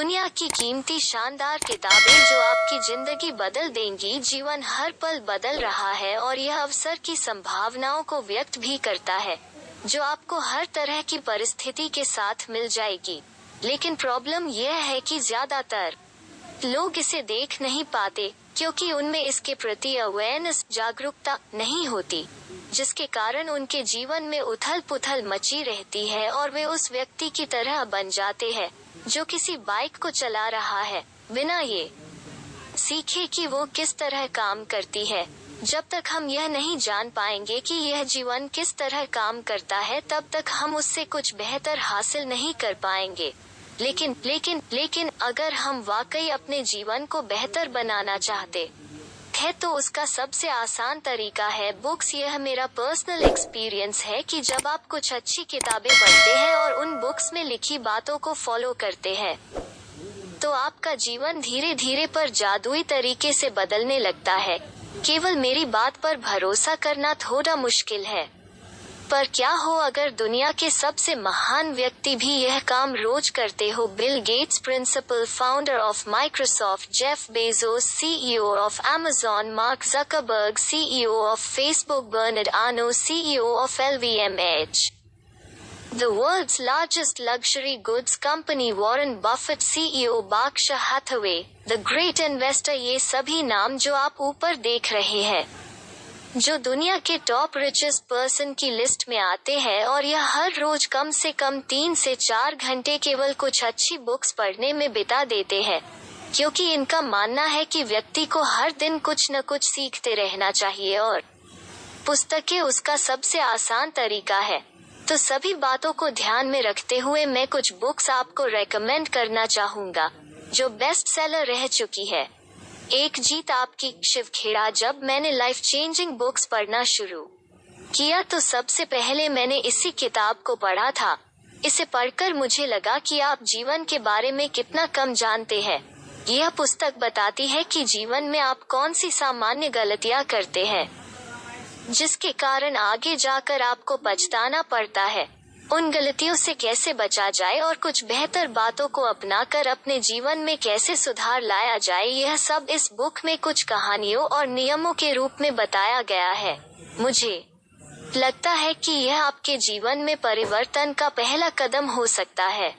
दुनिया की कीमती शानदार किताबें जो आपकी जिंदगी बदल देंगी। जीवन हर पल बदल रहा है और यह अवसर की संभावनाओं को व्यक्त भी करता है जो आपको हर तरह की परिस्थिति के साथ मिल जाएगी। लेकिन प्रॉब्लम यह है कि ज्यादातर लोग इसे देख नहीं पाते क्योंकि उनमें इसके प्रति अवेयरनेस जागरूकता नहीं होती, जिसके कारण उनके जीवन में उथल पुथल मची रहती है और वे उस व्यक्ति की तरह बन जाते हैं जो किसी बाइक को चला रहा है बिना ये सीखे कि वो किस तरह काम करती है। जब तक हम यह नहीं जान पाएंगे कि यह जीवन किस तरह काम करता है, तब तक हम उससे कुछ बेहतर हासिल नहीं कर पाएंगे। लेकिन अगर हम वाकई अपने जीवन को बेहतर बनाना चाहते है तो उसका सबसे आसान तरीका है बुक्स। यह मेरा पर्सनल एक्सपीरियंस है कि जब आप कुछ अच्छी किताबें पढ़ते हैं और उन बुक्स में लिखी बातों को फॉलो करते हैं तो आपका जीवन धीरे धीरे पर जादुई तरीके से बदलने लगता है। केवल मेरी बात पर भरोसा करना थोड़ा मुश्किल है, पर क्या हो अगर दुनिया के सबसे महान व्यक्ति भी यह काम रोज करते हो। Bill Gates, principal founder of Microsoft, Jeff Bezos, CEO of Amazon, Mark Zuckerberg, CEO of Facebook, Bernard Arnault, CEO of LVMH, the world's largest luxury goods company, Warren Buffett, CEO Berkshire Hathaway, the great investor, ये सभी नाम जो आप ऊपर देख रहे हैं जो दुनिया के टॉप रिचेस्ट पर्सन की लिस्ट में आते हैं, और यह हर रोज कम से कम 3 से 4 घंटे केवल कुछ अच्छी बुक्स पढ़ने में बिता देते हैं, क्योंकि इनका मानना है कि व्यक्ति को हर दिन कुछ न कुछ सीखते रहना चाहिए और पुस्तकें उसका सबसे आसान तरीका है। तो सभी बातों को ध्यान में रखते हुए मैं कुछ बुक्स आपको रेकमेंड करना चाहूँगा जो बेस्ट सेलर रह चुकी है। एक जीत आपकी, शिव खेड़ा। जब मैंने लाइफ चेंजिंग बुक्स पढ़ना शुरू किया तो सबसे पहले मैंने इसी किताब को पढ़ा था। इसे पढ़कर मुझे लगा कि आप जीवन के बारे में कितना कम जानते हैं। यह पुस्तक बताती है कि जीवन में आप कौन सी सामान्य गलतियां करते हैं जिसके कारण आगे जाकर आपको पछताना पड़ता है, उन गलतियों से कैसे बचा जाए और कुछ बेहतर बातों को अपनाकर अपने जीवन में कैसे सुधार लाया जाए। यह सब इस बुक में कुछ कहानियों और नियमों के रूप में बताया गया है। मुझे लगता है कि यह आपके जीवन में परिवर्तन का पहला कदम हो सकता है,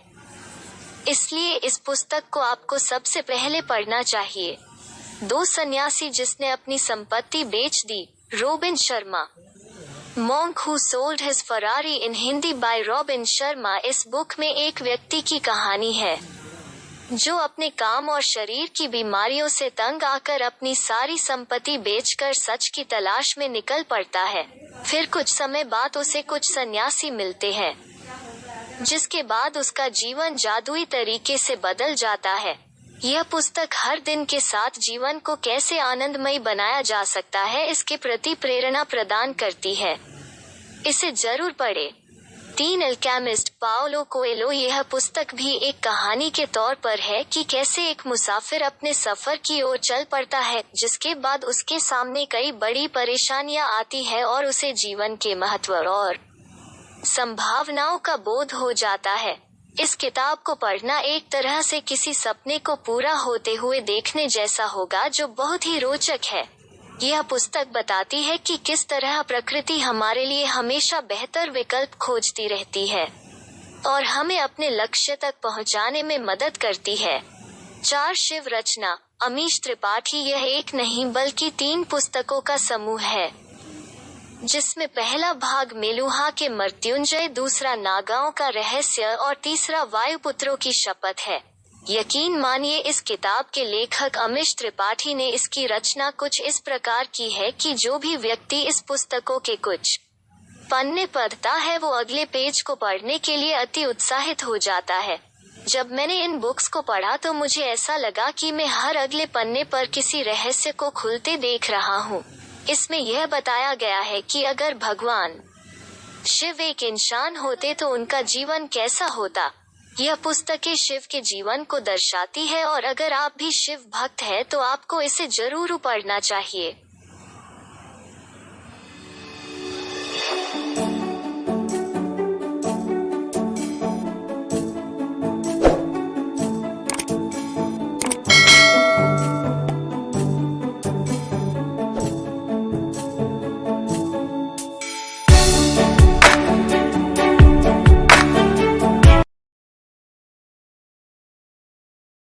इसलिए इस पुस्तक को आपको सबसे पहले पढ़ना चाहिए। 2 सन्यासी जिसने अपनी संपत्ति बेच दी, Robin Sharma. Monk who sold his Ferrari in Hindi by Robin Sharma. इस बुक में एक व्यक्ति की कहानी है जो अपने काम और शरीर की बीमारियों से तंग आकर अपनी सारी संपत्ति बेचकर सच की तलाश में निकल पड़ता है। फिर कुछ समय बाद उसे कुछ सन्यासी मिलते हैं जिसके बाद उसका जीवन जादुई तरीके से बदल जाता है। यह पुस्तक हर दिन के साथ जीवन को कैसे आनंदमयी बनाया जा सकता है इसके प्रति प्रेरणा प्रदान करती है। इसे जरूर पढ़ें। 3 अल्केमिस्ट, पाओलो कोएल्हो। यह पुस्तक भी एक कहानी के तौर पर है कि कैसे एक मुसाफिर अपने सफर की ओर चल पड़ता है जिसके बाद उसके सामने कई बड़ी परेशानियां आती है और उसे जीवन के महत्व और संभावनाओं का बोध हो जाता है। इस किताब को पढ़ना एक तरह से किसी सपने को पूरा होते हुए देखने जैसा होगा जो बहुत ही रोचक है। यह पुस्तक बताती है कि किस तरह प्रकृति हमारे लिए हमेशा बेहतर विकल्प खोजती रहती है और हमें अपने लक्ष्य तक पहुंचाने में मदद करती है। 4 शिव रचना, अमीश त्रिपाठी। यह एक नहीं बल्कि 3 पुस्तकों का समूह है जिसमें पहला भाग मेलुहा के मृत्युंजय, दूसरा नागाओं का रहस्य और तीसरा वायुपुत्रों की शपथ है। यकीन मानिए इस किताब के लेखक अमीश त्रिपाठी ने इसकी रचना कुछ इस प्रकार की है कि जो भी व्यक्ति इस पुस्तकों के कुछ पन्ने पढ़ता है वो अगले पेज को पढ़ने के लिए अति उत्साहित हो जाता है। जब मैंने इन बुक्स को पढ़ा तो मुझे ऐसा लगा कि मैं हर अगले पन्ने पर किसी रहस्य को खुलते देख रहा हूँ। इसमें यह बताया गया है कि अगर भगवान शिव एक इंसान होते तो उनका जीवन कैसा होता। यह पुस्तकें शिव के जीवन को दर्शाती है और अगर आप भी शिव भक्त हैं तो आपको इसे जरूर पढ़ना चाहिए।